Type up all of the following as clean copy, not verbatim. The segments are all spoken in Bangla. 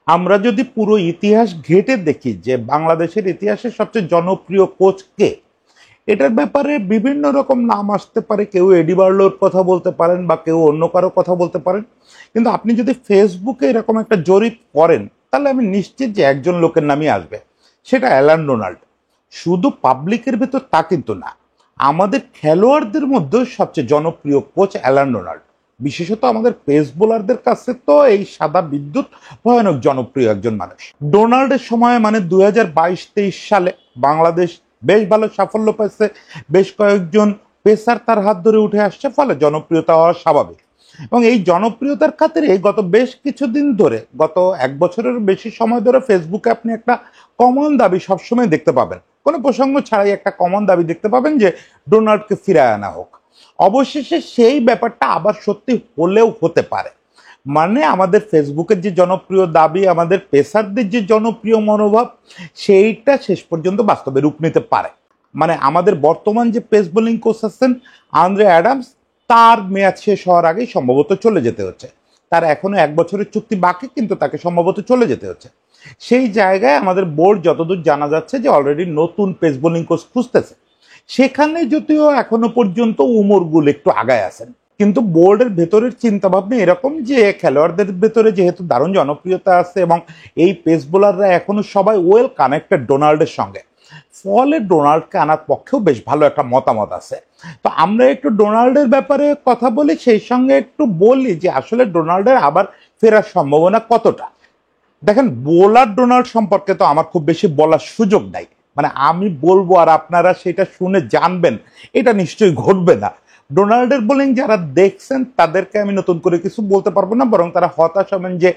আমরা যদি পুরো ইতিহাস ঘেঁটে দেখি যে বাংলাদেশের ইতিহাসের সবচেয়ে জনপ্রিয় কোচ কে, এটার ব্যাপারে বিভিন্ন রকম নাম আসতে পারে। কেউ এডি বার্লোর কথা বলতে পারেন বা কেউ অন্য কারো কথা বলতে পারেন, কিন্তু আপনি যদি ফেসবুকে এরকম একটা জরিপ করেন তাহলে আমি নিশ্চিত যে একজন লোকের নামই আসবে, সেটা অ্যালান ডোনাল্ড। শুধু পাবলিকের ভেতর তা কিন্তু না, আমাদের খেলোয়াড়দের মধ্যেও সবচেয়ে জনপ্রিয় কোচ অ্যালান ডোনাল্ড। বিশেষত আমাদের পেস বোলারদের কাছে তো এই সাদা বিদ্যুৎ ভয়ানক জনপ্রিয় একজন মানুষ। ডোনাল্ডের সময় মানে 2022-23 সালে বাংলাদেশ বেশ ভালো সাফল্য পাচ্ছে, বেশ কয়েকজন পেসার তার হাত ধরে উঠে আসছে, ফলে জনপ্রিয়তা হওয়া স্বাভাবিক। এবং এই জনপ্রিয়তার খাতিরে গত বেশ কিছুদিন ধরে, গত এক বছরের বেশি সময় ধরে ফেসবুকে আপনি একটা কমন দাবি সবসময় দেখতে পাবেন, কোনো প্রসঙ্গ ছাড়াই একটা কমন দাবি দেখতে পাবেন যে ডোনাল্ডকে ফিরায় আনা হোক। অবশেষে সেই ব্যাপারটা আবার সত্যি হলেও হতে পারে। মানে আমাদের ফেসবুকের যে জনপ্রিয় দাবি, আমাদের পেসারদের যে জনপ্রিয় মনোভাব, সেইটা শেষ পর্যন্ত বাস্তবে রূপ নিতে পারে। মানে আমাদের বর্তমান যে পেস বোলিং কোচ আছেন আন্দ্রে অ্যাডামস, তার মেয়াদ শেষ হওয়ার আগেই সম্ভবত চলে যেতে হচ্ছে। তার এখনো 1 বছরের চুক্তি বাকি, কিন্তু তাকে সম্ভবত চলে যেতে হচ্ছে। সেই জায়গায় আমাদের বোর্ড যতদূর জানা যাচ্ছে যে অলরেডি নতুন পেস বোলিং কোচ খুঁজতেছে। সেখানে যদিও এখনো পর্যন্ত উমর গুল একটু আগায় আছেন, কিন্তু বোর্ডের ভেতরের চিন্তা ভাবনা এরকম যে খেলোয়াড়দের ভেতরে যেহেতু দারুণ জনপ্রিয়তা আছে এবং এই পেস বোলাররা এখনো সবাই ওয়েল কানেক্টেড ডোনাল্ডের সঙ্গে, ফলে ডোনাল্ডকে আনার পক্ষেও বেশ ভালো একটা মতামত আছে। তো আমরা একটু ডোনাল্ডের ব্যাপারে কথা বলি, সেই সঙ্গে একটু বলি যে আসলে ডোনাল্ডের আবার ফেরার সম্ভাবনা কতটা। দেখেন, বোলার ডোনাল্ড সম্পর্কে তো আমার খুব বেশি বলার সুযোগ নাই। মানে আমি বলবো আর আপনারা সেটা শুনে জানবেন, এটা নিশ্চয়ই ঘটবে না। ডোনাল্ডের বোলিং যারা দেখছেন তাদেরকে আমি নতুন করে কিছু বলতে পারবো না, বরং তারা হতাশ হবেন যে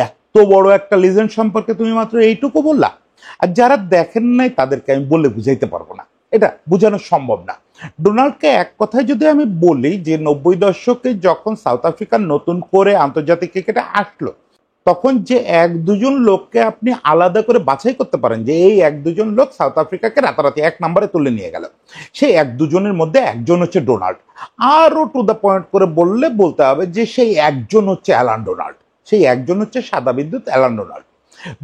এত বড় একটা লিজেন্ড সম্পর্কে তুমি মাত্র এইটুকু বললা। আর যারা দেখেন নাই তাদেরকে আমি বলে বুঝাইতে পারবো না, এটা বোঝানো সম্ভব না। ডোনাল্ডকে এক কথায় যদি আমি বলি যে 90 দশকে যখন সাউথ আফ্রিকার নতুন করে আন্তর্জাতিক ক্রিকেটে আসলো, তখন যে 1-2 জন লোককে আপনি আলাদা করে বাছাই করতে পারেন যে এই 1-2 জন লোক সাউথ আফ্রিকাকে রাতারাতি 1 নম্বরে তুলে নিয়ে গেল, সেই 1-2 জনের মধ্যে একজন হচ্ছে ডোনাল্ড। আরো টু দ্য পয়েন্ট করে বললে বলতে হবে যে সেই একজন হচ্ছে অ্যালান ডোনাল্ড, সেই একজন হচ্ছে সাদা বিদ্যুৎ অ্যালান ডোনাল্ড।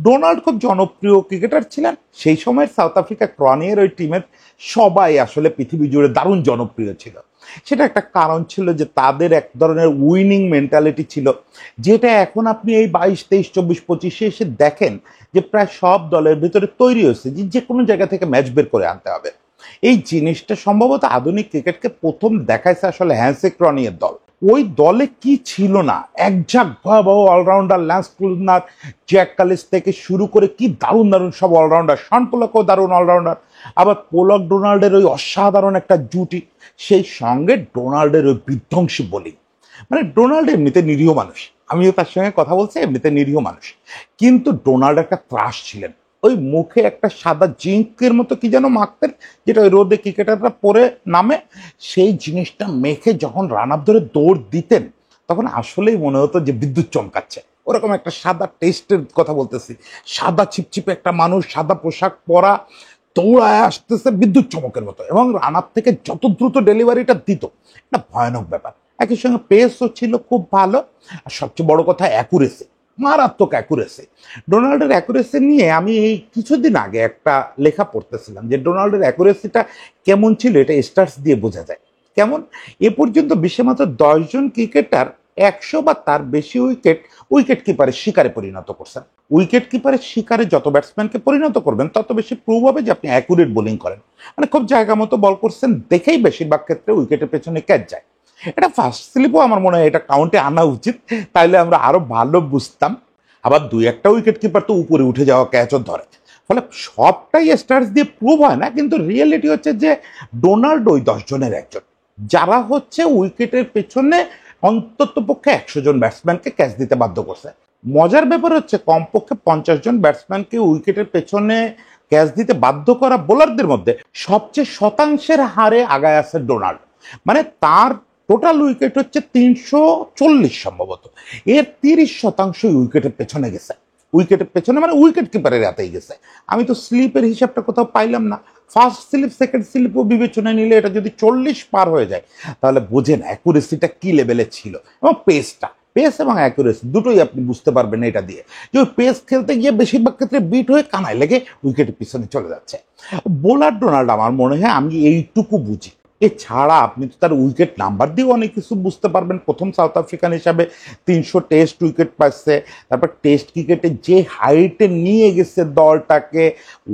ডোনাল্ড খুব জনপ্রিয় ক্রিকেটার ছিলেন সেই সময়ের সাউথ আফ্রিকা ক্রনিয়ের ওই টিমের সবাই আসলে পৃথিবী জুড়ে দারুণ জনপ্রিয় ছিল। সেটা একটা কারণ ছিল যে তাদের এক ধরনের উইনিং মেন্টালিটি ছিল, যেটা এখন আপনি এই 22, 23, 24, 25-এ এসে দেখেন যে প্রায় সব দলের ভিতরে তৈরি হয়েছে যে যে কোনো জায়গা থেকে ম্যাচ বের করে আনতে হবে। এই জিনিসটা সম্ভবত আধুনিক ক্রিকেটকে প্রথম দেখাইছে আসলে হ্যান্সে ক্রনিয়ের দল। ওই দলে কি ছিল না, একঝাক ভয়াবহ all-rounder, Lance Klusener, Jacques Kallis থেকে শুরু করে কি দারুণ দারুণ সব অলরাউন্ডার, শন পোলকও দারুণ অলরাউন্ডার, আবার পোলক ডোনাল্ডের ওই অসাধারণ একটা জুটি, সেই সঙ্গে ডোনাল্ডের ওই বিধ্বংসী বোলিং। মানে ডোনাল্ড এমনিতে নিরীহ মানুষ, আমিও তার সঙ্গে কথা বলছি, এমনিতে নিরীহ মানুষ, কিন্তু ডোনাল্ড একটা ত্রাস ছিলেন। ওই মুখে একটা সাদা জিঙ্কের মতো কি যেন মাখতেন, যেটা ওই রোদে ক্রিকেটাররা পরে নামে, সেই জিনিসটা মেখে যখন রান আপ ধরে দৌড় দিতেন তখন আসলেই মনে হতো যে বিদ্যুৎ চমকাচ্ছে। ওরকম একটা সাদা টেস্টের কথা বলতেছি, সাদা ছিপছিপে একটা মানুষ, সাদা পোশাক পরা, দৌড়ায় আসতেছে বিদ্যুৎ চমকের মতো, এবং রান আপ থেকে যত দ্রুত ডেলিভারিটা দিত, একটা ভয়ানক ব্যাপার। একই সঙ্গে পেসও ছিল খুব ভালো, আর সবচেয়ে বড় কথা অ্যাকুরেসি, মারাত্মক অ্যাকুরেসি। ডোনাল্ডের অ্যাকুরেসি নিয়ে আমি এই কিছুদিন আগে একটা লেখা পড়তেছিলাম যে ডোনাল্ডের অ্যাকুরেসিটা কেমন ছিল এটা স্টার্স দিয়ে বোঝা যায়। কেমন? এ পর্যন্ত বিশ্বে মাত্র 10 জন ক্রিকেটার 100 বা তার বেশি উইকেট উইকেট কিপারের শিকারে পরিণত করছেন। উইকেট কিপারের শিকারে যত ব্যাটসম্যানকে পরিণত করবেন তত বেশি প্রুভ হবে যে আপনি অ্যাকুরেট বোলিং করেন। মানে খুব জায়গা মতো বল করছেন দেখেই বেশিরভাগ ক্ষেত্রে উইকেটের পেছনে ক্যাচ যায়। এটা ফার্স্ট স্লিপও আমার মনে হয় এটা কাউন্টে আনা উচিত, তাইলে আমরা আরো ভালো বুঝতাম। আবার 2-1টা উইকেট কিপার তো উপরে উঠে যাওয়া ক্যাচও ধরে, ফলে সবটাই স্টার্স দিয়ে প্রুভ হয় না, কিন্তু রিয়েলিটি হচ্ছে যে ডোনাল্ড ওই 10 জনের একজন, যারা হচ্ছে উইকেটের পেছনে অন্তত পক্ষে 100 জন ব্যাটসম্যানকে ক্যাচ দিতে বাধ্য করছে। মজার ব্যাপার হচ্ছে কমপক্ষে 50 জন ব্যাটসম্যানকে উইকেটের পেছনে ক্যাচ দিতে বাধ্য করা বোলারদের মধ্যে সবচেয়ে শতাংশের হারে আগায় আছে ডোনাল্ড। মানে তার টোটাল উইকেট হচ্ছে 340 সম্ভবত, এর 30% উইকেটের পেছনে গেছে। উইকেটের পেছনে মানে উইকেট কিপারের হাতেই গেছে। আমি তো স্লিপের হিসাবটা কোথাও পাইলাম না। ফার্স্ট স্লিপ সেকেন্ড স্লিপও বিবেচনায় নিলে এটা যদি 40 পার হয়ে যায় তাহলে বোঝেন অ্যাকুরেসিটা কি লেভেলে ছিল, এবং পেসটা পেস এবং অ্যাকুরেসি দুটোই আপনি বুঝতে পারবেন এটা দিয়ে, যে ওই পেস খেলতে গিয়ে বেশিরভাগ ক্ষেত্রে বিট হয়ে কানায় লেগে উইকেটের পিছনে চলে যাচ্ছে। বোলার ডোনাল্ড আমার মনে হয় আমি এইটুকু বুঝি। এছাড়া আপনি তো তার উইকেট নাম্বার দিয়েও অনেক কিছু বুঝতে পারবেন। প্রথম সাউথ আফ্রিকান হিসাবে 300 টেস্ট উইকেট পাচ্ছে, তারপর টেস্ট ক্রিকেটে যে হাইটে নিয়ে গেছে দলটাকে,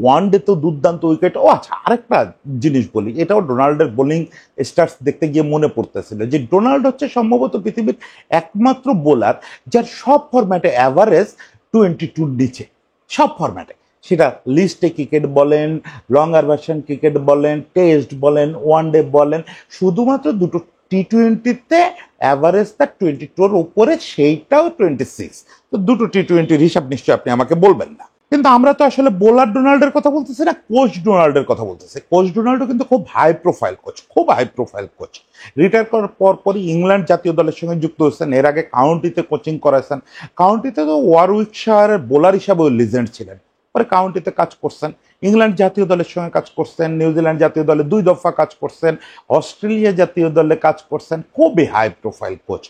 ওয়ান ডে তো দুর্দান্ত উইকেট। ও আচ্ছা, আরেকটা জিনিস বলি, এটাও ডোনাল্ডের বোলিং স্টার্স দেখতে গিয়ে মনে পড়তেছিল যে ডোনাল্ড হচ্ছে সম্ভবত পৃথিবীর একমাত্র বোলার যার সব ফরম্যাটে অ্যাভারেজ 22 নিচে, সব ফরম্যাটে। সেটা লিস্টে ক্রিকেট বলেন, লঙ্গার ভার্সন ক্রিকেট বলেন, টেস্ট বলেন, ওয়ান ডে বলেন, শুধুমাত্র দুটো টি20-তে অ্যাভারেজ তার 22-র উপরে, সেইটাও 26। তো দুটো টি20-র হিসাব নিশ্চয়ই আপনি আমাকে বলবেন না। কিন্তু আমরা তো আসলে বোলার ডোনাল্ডের কথা বলতেছি না, কোচ ডোনাল্ডের কথা বলতেছি। কোচ ডোনাল্ডও কিন্তু খুব হাই প্রোফাইল কোচ, খুব হাই প্রোফাইল কোচ। রিটায়ার করার পরই ইংল্যান্ড জাতীয় দলের সঙ্গে যুক্ত হয়েছেন, এর আগে কাউন্টিতে কোচিং করাইছেন। কাউন্টিতে তো ওয়ারউইকশায়ারের বোলার হিসাবেও লিজেন্ড ছিলেন, পরে কাউন্টিতে কাজ করছেন, ইংল্যান্ড জাতীয় দলের সঙ্গে কাজ করছেন, নিউজিল্যান্ড জাতীয় দলে 2 দফা কাজ করছেন, অস্ট্রেলিয়া জাতীয় দলে কাজ করছেন। খুবই হাই প্রোফাইল কোচ।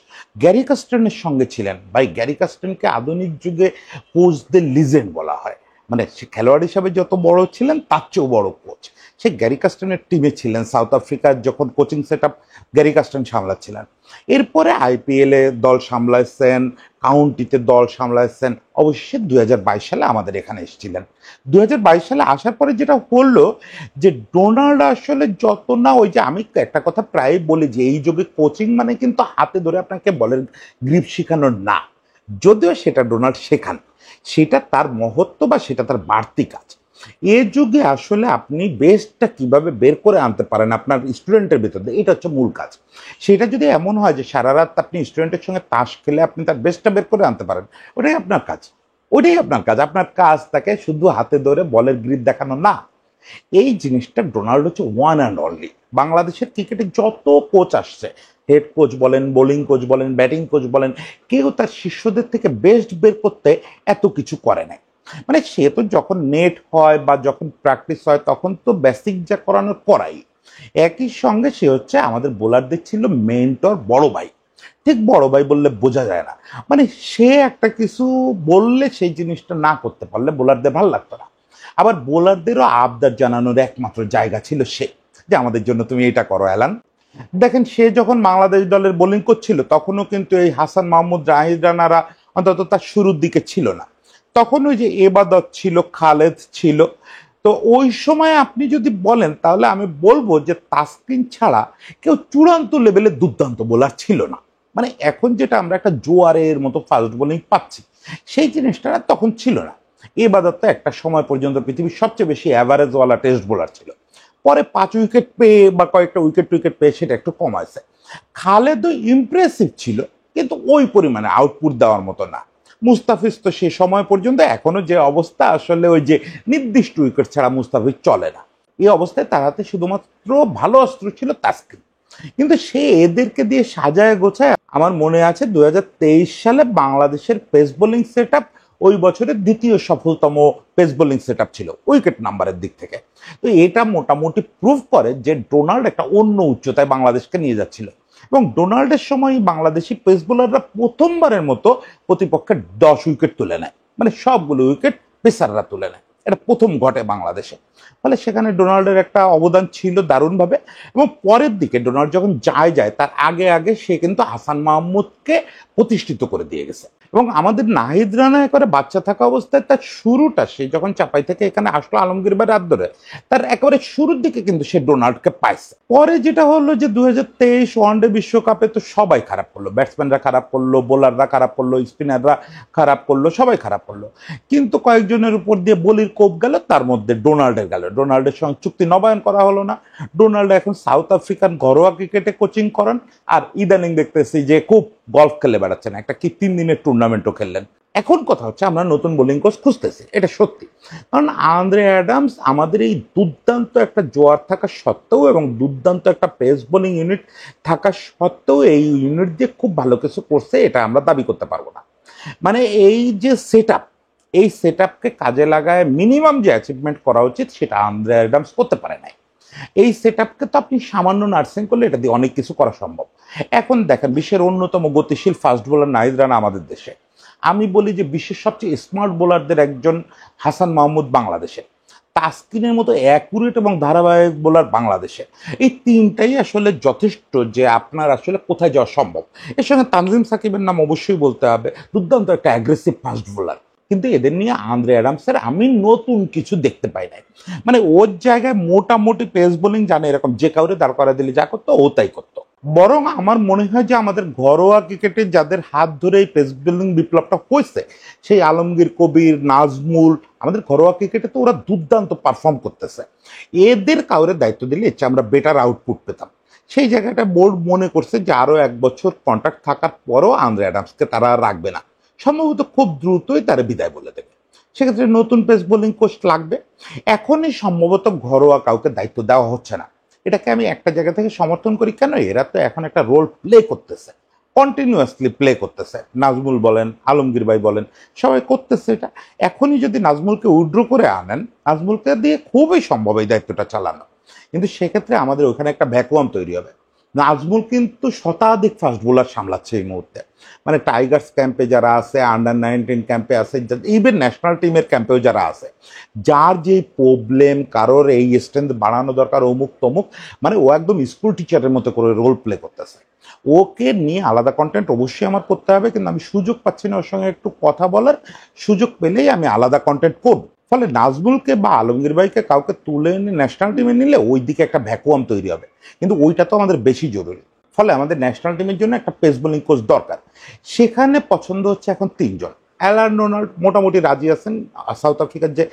গ্যারি কাস্টনের সঙ্গে ছিলেন। ভাই, গ্যারি কাস্টনকে আধুনিক যুগে কোচদের লিজেন্ড বলা হয়। মানে সে খেলোয়াড় হিসাবে যত বড় ছিলেন তার চেয়েও বড় কোচ। সে গ্যারি কাস্টনের টিমে ছিলেন, সাউথ আফ্রিকার যখন কোচিং সেট আপ গ্যারি কাস্টন সামলাচ্ছিলেন। এরপরে আইপিএলে দল সামলাইছেন, কাউন্টিতে দল সামলাইছেন, অবশেষে 2022 সালে আমাদের এখানে এসেছিলেন। 2022 সালে আসার পরে যেটা হলো যে ডোনাল্ড আসলে যত না, ওই যে আমি একটা কথা প্রায় বলি যে এই যুগে কোচিং মানে কিন্তু হাতে ধরে আপনাকে বলের গ্রিপ শেখানোর না, যদিও সেটা ডোনাল্ড শেখান, সেটা তার মহত্ব বা সেটা তার বাড়তি কাজ। এ যুগে আসলে আপনি বেস্টটা কিভাবে বের করে আনতে পারেন আপনার স্টুডেন্টের ভিতরে, এটা হচ্ছে মূল কাজ। সেটা যদি এমন হয় যে সারা রাত আপনি স্টুডেন্টের সঙ্গে তাস খেলে আপনি তার বেস্টটা বের করে আনতে পারেন, ওটাই আপনার কাজ, ওটাই আপনার কাজ। আপনার কাজ তাকে শুধু হাতে ধরে বলের গ্রিপ দেখানো না। এই জিনিসটা ডোনাল্ড হচ্ছে ওয়ান অ্যান্ড অনলি। বাংলাদেশের ক্রিকেটে যত কোচ আসছে, হেড কোচ বলেন, বোলিং কোচ বলেন, ব্যাটিং কোচ বলেন, কেউ তার শিষ্যদের থেকে বেস্ট বের করতে এত কিছু করে নাই। মানে সে তো যখন নেট হয় বা যখন প্র্যাকটিস হয় তখন তো বেসিক যা করানোর করাই। একই সঙ্গে সে হচ্ছে আমাদের বোলারদের ছিল মেন্টর, বড় ভাই। ঠিক বড় ভাই বললে বোঝা যায় না, মানে সে একটা কিছু বললে সেই জিনিসটা না করতে পারলে বোলারদের ভালো লাগতো না। আবার বোলারদেরও আবদার জানানোর একমাত্র জায়গা ছিল সে, যে আমাদের জন্য তুমি এটা করো অ্যালান। দেখেন, সে যখন বাংলাদেশ দলের বোলিং করছিল তখনও কিন্তু এই হাসান মাহমুদ, রাহিদ রানারা অন্তত তার শুরুর দিকে ছিল না। তখন ওই যে এবাদত ছিল, খালেদ ছিল। তো ওই সময় আপনি যদি বলেন তাহলে আমি বলবো যে তাসকিন ছাড়া কেউ চূড়ান্ত লেভেলে দুর্দান্ত বোলার ছিল না। মানে এখন যেটা আমরা একটা জোয়ারের মতো ফাস্ট বোলিং পাচ্ছি, সেই জিনিসটা তখন ছিল না। এবাদত তো একটা সময় পর্যন্ত পৃথিবীর সবচেয়ে বেশি অ্যাভারেজওয়ালা টেস্ট বোলার ছিল, পরে 5 উইকেট পেয়ে বা কয়েকটা উইকেট পেয়ে সেটা একটু কমাইছে। খালেদও ইমপ্রেসিভ ছিল, কিন্তু ওই পরিমাণে আউটপুট দেওয়ার মতো না। মুস্তাফিজ তো সে সময় পর্যন্ত, এখনো যে অবস্থা, আসলে ওই যে নির্দিষ্ট উইকেট ছাড়া মুস্তাফিজ চলে না, এই অবস্থায় তার হাতে শুধুমাত্র ভালো অস্ত্র ছিল তাসকিন। কিন্তু সে এদেরকে দিয়ে সাজায় গোছায়, আমার মনে আছে 2023 সালে বাংলাদেশের পেস বোলিং সেট আপ ওই বছরের দ্বিতীয় সফলতম পেস বোলিং সেট আপ ছিল উইকেট নাম্বারের দিক থেকে। তো এটা মোটামুটি প্রুভ করে যে ডোনাল্ড একটা অন্য উচ্চতায় বাংলাদেশকে নিয়ে যাচ্ছিল। এবং ডোনাল্ডের সময় বাংলাদেশি পেস বোলাররা প্রথমবারের মতো প্রতিপক্ষের 10 উইকেট তুলে নেয়, মানে সবগুলো উইকেট পেসাররা তুলে নেয়। এটা প্রথম ঘটে বাংলাদেশে। ফলে সেখানে ডোনাল্ডের একটা অবদান ছিল দারুণভাবে। এবং পরের দিকে ডোনাল্ড যখন যায় তার আগে আগে সে কিন্তু হাসান মাহমুদকে প্রতিষ্ঠিত করে দিয়ে গেছে। এবং আমাদের নাহিদ রানা একেবারে বাচ্চা থাকা অবস্থায় তার শুরুটা, সে যখন চাপাই থেকে এখানে আসলো আলমগীর ভাইয়ের হাত ধরে, তার একেবারে শুরুর দিকে কিন্তু সে ডোনাল্ডকে পাইছে। পরে যেটা হলো যে 2023 ওয়ানডে বিশ্বকাপে তো সবাই খারাপ করলো, ব্যাটসম্যানরা খারাপ করলো, বোলাররা খারাপ করলো, স্পিনাররা খারাপ করলো, সবাই খারাপ করলো। কিন্তু কয়েকজনের উপর দিয়ে বলির কোপ গেল, তার মধ্যে ডোনাল্ডের গেল। ডোনাল্ডের সঙ্গে চুক্তি নবায়ন করা হলো না। ডোনাল্ড এখন সাউথ আফ্রিকান ঘরোয়া ক্রিকেটে কোচিং করেন, আর ইদানিং দেখতেছি যে খুব গলফ খেলে বেড়াচ্ছেন, একটা কি 3 দিনের টুর্নামেন্টও খেললেন। এখন কথা হচ্ছে আমরা নতুন বোলিং কোচ খুঁজতেছি, এটা সত্যি। কারণ আন্দ্রে অ্যাডামস আমাদের এই দুর্দান্ত একটা জোয়ার থাকা সত্ত্বেও এবং দুর্দান্ত একটা পেস বোলিং ইউনিট থাকা সত্ত্বেও এই ইউনিট দিয়ে খুব ভালো কিছু করছে, এটা আমরা দাবি করতে পারবো না। মানে এই যে সেট আপ, এই সেট আপকে কাজে লাগায় মিনিমাম যে অ্যাচিভমেন্ট করা উচিত সেটা আন্দ্রে অ্যাডামস করতে পারে নাই। এই সেট আপকে তো আপনি সামান্য নার্সিং করলে এটা দিয়ে অনেক কিছু করা সম্ভব। এখন দেখেন বিশ্বের অন্যতম গতিশীল ফাস্ট বোলার নাহিদ রানা আমাদের দেশে। আমি বলি যে বিশ্বের সবচেয়ে স্মার্ট বোলারদের একজন হাসান মাহমুদ বাংলাদেশে, তাসকিনের মতো অ্যাকুরেট এবং ধারাবাহিক বোলার বাংলাদেশে। এই তিনটাই আসলে যথেষ্ট যে আপনার আসলে কোথায় যাওয়া সম্ভব। এর সঙ্গে তানজিম সাকিবের নাম অবশ্যই বলতে হবে, দুর্দান্ত একটা অ্যাগ্রেসিভ ফাস্ট বোলার। কিন্তু এদের নিয়ে আন্দ্রে অ্যাডামসের আমি নতুন কিছু দেখতে পাই নাই। মানে ওর জায়গায় মোটামুটি পেস বোলিং জানে, এরকম যে কাউরে দাঁড় করা দিলে যা করতো ও তাই করতো। বরং আমার মনে হয় যে আমাদের ঘরোয়া ক্রিকেটে যাদের হাত ধরে এই পেস বোলিং বিপ্লবটা হয়েছে, সেই আলমগীর কবির, নাজমুল, আমাদের ঘরোয়া ক্রিকেটে তো ওরা দুর্দান্ত পারফর্ম করতেছে। এদের কাউরে দায়িত্ব দিলে ইচ্ছে আমরা বেটার আউটপুট পেতাম। সেই জায়গাটা বোর্ড মনে করছে যে আরো 1 বছর কন্ট্রাক্ট থাকার পরও আন্দ্রে অ্যাডামসকে তারা রাখবে না, সম্ভবত খুব দ্রুতই তারা বিদায় বলে দেবে। সেক্ষেত্রে নতুন পেস বোলিং কোচ লাগবে। এখনই সম্ভবত ঘরোয়া কাউকে দায়িত্ব দেওয়া হচ্ছে না। এটাকে আমি একটা জায়গা থেকে সমর্থন করি, কেন এরা তো এখন একটা রোল প্লে করতেছে, কন্টিনিউয়াসলি প্লে করতেছে। নাজমুল বলেন, আলমগীর ভাই বলেন, সবাই করতেছে এটা। এখনই যদি নাজমুলকে উইথড্র করে আনেন, নাজমুলকে দিয়ে খুবই সম্ভব এই দায়িত্বটা চালানো। কিন্তু সেক্ষেত্রে আমাদের ওখানে একটা ভ্যাকুয়াম তৈরি হবে। নাজমুল কিন্তু শতাধিক ফাস্ট বোলার সামলাচ্ছে এই মুহূর্তে। মানে টাইগার্স ক্যাম্পে যারা আছে, আন্ডার 19 ক্যাম্পে আছে, ইভেন ন্যাশনাল টিমের ক্যাম্পেও যারা আছে, যার যে প্রবলেম, কারোর এই স্ট্রেংথ বাড়ানো দরকার, অমুক তমুক, মানে ও একদম স্কুল টিচারের মতো করে রোল প্লে করতেছে। ওকে নিয়ে আলাদা কন্টেন্ট অবশ্যই আমার করতে হবে, কিন্তু আমি সুযোগ পাচ্ছি না ওর সঙ্গে একটু কথা বলার। সুযোগ পেলেই আমি আলাদা কন্টেন্ট করব। ফলে নাজমুলকে বা আলমগীর ভাইকে কাউকে তুলে এনে ন্যাশনাল টিমে নিলে ওই দিকে একটা ভ্যাকুয়াম তৈরি হবে, কিন্তু ওইটা তো আমাদের বেশি জরুরি। ফলে আমাদের ন্যাশনাল টিমের জন্য একটা পেস বোলিং কোচ দরকার। সেখানে পছন্দ হচ্ছে এখন 3 জন। অ্যালান ডোনাল্ড মোটামুটি রাজি আছেন, সাউথ আফ্রিকার যে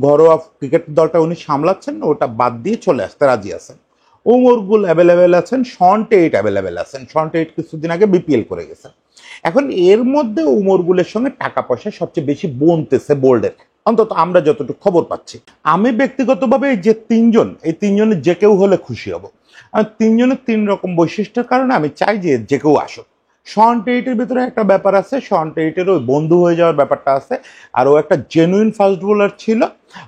ঘরোয়া ক্রিকেট দলটা উনি সামলাচ্ছেন ওটা বাদ দিয়ে চলে আসতে রাজি আছেন। ওমর গুল অ্যাভেলেবেল আছেন, শন টেইট অ্যাভেলেবেল আছেন। শন টেইট কিছুদিন আগে বিপিএল করে গেছেন। এখন এর মধ্যে ওমর গুলের সঙ্গে টাকা পয়সা সবচেয়ে বেশি বনতেছে বোল্ডের, অন্তত আমরা যতটুকু খবর পাচ্ছি। আমি ব্যক্তিগতভাবে এই যে 3 জন, এই 3 জনের যে কেউ হলে খুশি হব। আর 3 জনের 3 রকম বৈশিষ্ট্যের কারণে আমি চাই যে কেউ আসুক। শন টেইটের ভিতরে একটা ব্যাপার আছে, শন টেইটের ওই বন্ধু হয়ে যাওয়ার ব্যাপারটা আছে। আর ও একটা জেনুইন ফাস্ট বোলার ছিল।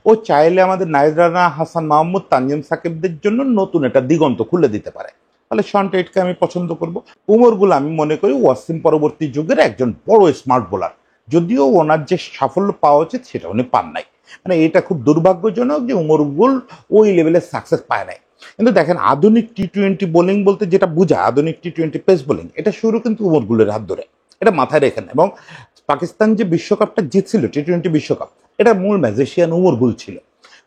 ও চাইলে আমাদের নাহিদ রানা, হাসান মাহমুদ, তানজিম সাকিবদের জন্য নতুন একটা দিগন্ত খুলে দিতে পারে। তাহলে শন টেইটকে আমি পছন্দ করব। উমর গুল আমি মনে করি ওয়াসিম পরবর্তী যুগের একজন বড় স্মার্ট বোলার, যদিও ওনার যে সাফল্য পাওয়া উচিত সেটা উনি পান নাই। মানে এটা খুব দুর্ভাগ্যজনক যে উমর গুল ওই লেভেলের সাকসেস পায় নাই। কিন্তু দেখেন আধুনিক টি-20 বোলিং বলতে যেটা বোঝায়, আধুনিক টি-20 পেস বোলিং, এটা শুরু কিন্তু উমর গুলের হাত ধরে। এটা মাথায় রেখেন। এবং পাকিস্তান যে বিশ্বকাপটা জিতছিল, টি-20 বিশ্বকাপ, এটা মূল ম্যাজিশিয়ান উমর গুল ছিল।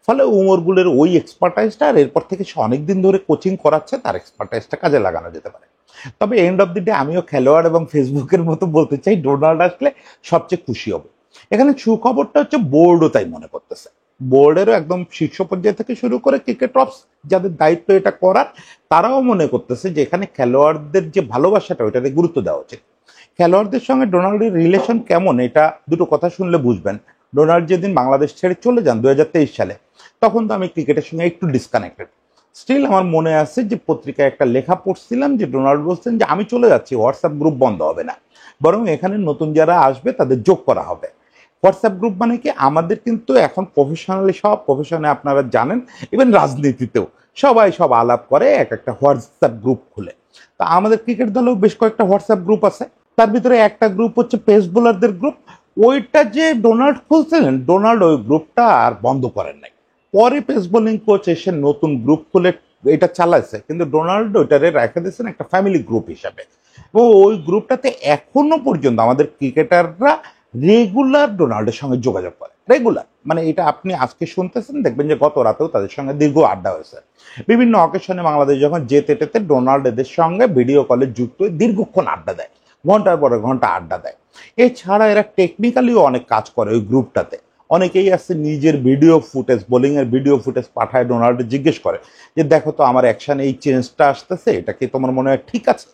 ফলে উমর গুলের ওই এক্সপার্টাইজটা, আর এরপর থেকে সে অনেকদিন ধরে কোচিং করাচ্ছে, তার এক্সপার্টাইজটা কাজে লাগানো যেতে পারে। তবে এন্ড অফ দি ডে আমিও খেলোয়াড় এবং ফেসবুকের মতো বলতে চাই, ডোনাল্ড আসলে সবচেয়ে খুশি হব। এখানে সুখবরটা হচ্ছে বোর্ডও তাই মনে করতেছে। বোর্ডেরও একদম শীর্ষ পর্যায় থেকে শুরু করে ক্রিকেট অফস যাদের দায়িত্ব এটা করার, তারাও মনে করতেছে যে এখানে খেলোয়াড়দের যে ভালোবাসাটা ওইটাতে গুরুত্ব দেওয়া উচিত। খেলোয়াড়দের সঙ্গে ডোনাল্ডের রিলেশন কেমন, এটা দুটো কথা শুনলে বুঝবেন। ডোনাল্ড যেদিন বাংলাদেশ ছেড়ে চলে যান 2023 সালে, তখন তো আমি ক্রিকেটের সঙ্গে একটু ডিসকানেক্টেড। স্টিল আমার মনে আছে যে পত্রিকায় একটা লেখা পড়ছিলাম যে ডোনাল্ড বলছেন যে আমি চলে যাচ্ছি, হোয়াটসঅ্যাপ গ্রুপ বন্ধ হবে না, বরং এখানে নতুন যারা আসবে তাদের যোগ করা হবে। হোয়াটসঅ্যাপ গ্রুপ মানে কি, আমাদের কিন্তু এখন প্রফেশনালি, সব প্রফেশনে আপনারা জানেন, ইভেন রাজনীতিতেও সবাই সব আলাপ করে এক একটা হোয়াটসঅ্যাপ গ্রুপ খুলে। তা আমাদের ক্রিকেট দলেও বেশ কয়েকটা হোয়াটসঅ্যাপ গ্রুপ আছে। তার ভিতরে একটা গ্রুপ হচ্ছে পেস বোলারদের গ্রুপ। ওইটা যে ডোনাল্ড খুলছিলেন, ডোনাল্ড ওই গ্রুপটা আর বন্ধ করেন নাই। পরে পেস বোলিং কোচ এসে নতুন গ্রুপ খুলে এটা চালাইছে, কিন্তু ডোনাল্ড ওইটারে রেখে দিয়েছেন একটা ফ্যামিলি গ্রুপ হিসাবে। এবং ওই গ্রুপটাতে এখনো পর্যন্ত আমাদের ক্রিকেটাররা রেগুলার ডোনাল্ডের সঙ্গে যোগাযোগ করে, রেগুলার। মানে এটা আপনি আজকে শুনতেছেন, দেখবেন যে গত রাতেও তাদের সঙ্গে দীর্ঘ আড্ডা হয়েছে। বিভিন্ন অকেশনে বাংলাদেশ যখন যেতে টেতে ডোনাল্ড এদের সঙ্গে ভিডিও কলে যুক্ত হয়ে দীর্ঘক্ষণ আড্ডা দেয়, ঘন্টার পরে ঘন্টা আড্ডা দেয়। এছাড়া এরা টেকনিক্যালিও অনেক কাজ করে ওই গ্রুপটাতে। অনেকেই আছে নিজের ভিডিও ফুটেজ, বোলিং এর ভিডিও ফুটেজ পাঠায় ডোনাল্ড, জিজ্ঞেস করে যে দেখো তো আমার অ্যাকশনে এই চেঞ্জটা আসতেছে, এটা কি তোমার মনে হয় ঠিক আছে?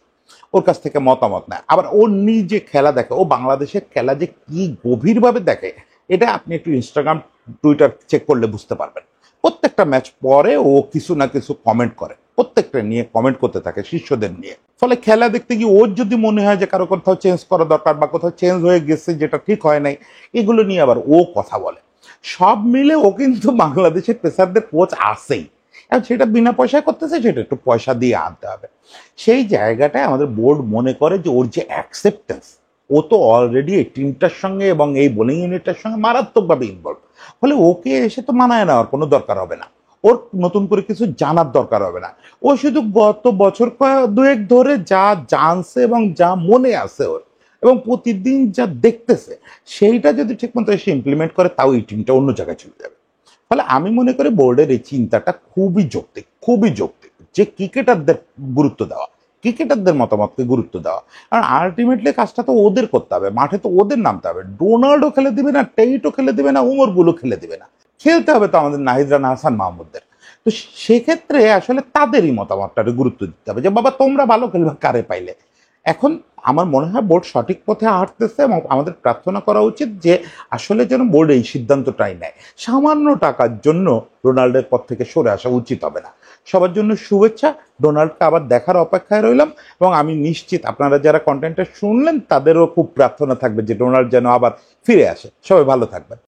ওর কাছ থেকে মতামত নেয়। আবার ও নিজে খেলা দেখে, ও বাংলাদেশের খেলা যে কি গভীরভাবে দেখে, এটা আপনি একটু ইনস্টাগ্রাম, টুইটার চেক করলে বুঝতে পারবেন। প্রত্যেকটা ম্যাচ পরে ও কিছু না কিছু কমেন্ট করে, প্রত্যেকটা নিয়ে কমেন্ট করতে থাকে, শিষ্যদের নিয়ে। ফলে খেলা দেখতে গিয়ে ওর যদি মনে হয় যে কারো কোথাও চেঞ্জ করা দরকার বা কোথাও চেঞ্জ হয়ে গেছে যেটা ঠিক হয় নাই, এগুলো নিয়ে আবার ও কথা বলে। সব মিলে ও কিন্তু বাংলাদেশের পেসারদের কোচ আছেই। এখন সেটা বিনা পয়সায় করতেছে, সেটা একটু পয়সা দিয়ে আনতে হবে। সেই জায়গাটায় আমাদের বোর্ড মনে করে যে ওর যে অ্যাকসেপ্টেন্স, ও তো অলরেডি এই টিমটার সঙ্গে এবং এই বোলিং ইউনিটের সঙ্গে মারাত্মকভাবে ইনভলভ, ফলে ওকে এসে তো মানায় নেওয়ার কোনো দরকার হবে না, ওর নতুন করে কিছু জানার দরকার হবে না। ও শুধু গত বছর দুয়েক ধরে যা জানছে এবং যা মনে আছে ওর, এবং প্রতিদিন যা দেখতেছে, সেইটা যদি ঠিকমতো এসে ইমপ্লিমেন্ট করে, তাও এই টিমটা অন্য জায়গায় চলে যাবে। ফলে আমি মনে করি বোর্ডের এই চিন্তাটা খুবই যৌক্তিক, খুবই যৌক্তিক, যে ক্রিকেটারদের গুরুত্ব দেওয়া, ক্রিকেটারদের মতামতকে গুরুত্ব দেওয়া। কারণ আলটিমেটলি কাজটা তো ওদের করতে হবে, মাঠে তো ওদের নামতে হবে। ডোনাল্ডও খেলে দিবে না, টেইটও খেলে দিবে না, উমর গুলো খেলে দিবে না, খেলতে হবে তো আমাদের নাহিদ রানা, হাসান মাহমুদদের। তো সেক্ষেত্রে আসলে তাদেরই মতামতটাকে গুরুত্ব দিতে হবে, যে বাবা তোমরা ভালো খেলবে কারে পাইলে। এখন আমার মনে হয় বোর্ড সঠিক পথে হাঁটতেছে, এবং আমাদের প্রার্থনা করা উচিত যে আসলে যেন বোর্ড এই সিদ্ধান্তটাই নেয়। সামান্য টাকার জন্য রোনাল্ডোর পথ থেকে সরে আসা উচিত হবে না। সবার জন্য শুভেচ্ছা। ডোনাল্ডকে আবার দেখার অপেক্ষায় রইলাম, এবং আমি নিশ্চিত আপনারা যারা কন্টেন্টটা শুনলেন তাদেরও খুব প্রার্থনা থাকবে যে ডোনাল্ড যেন আবার ফিরে আসে। সবাই ভালো থাকবেন।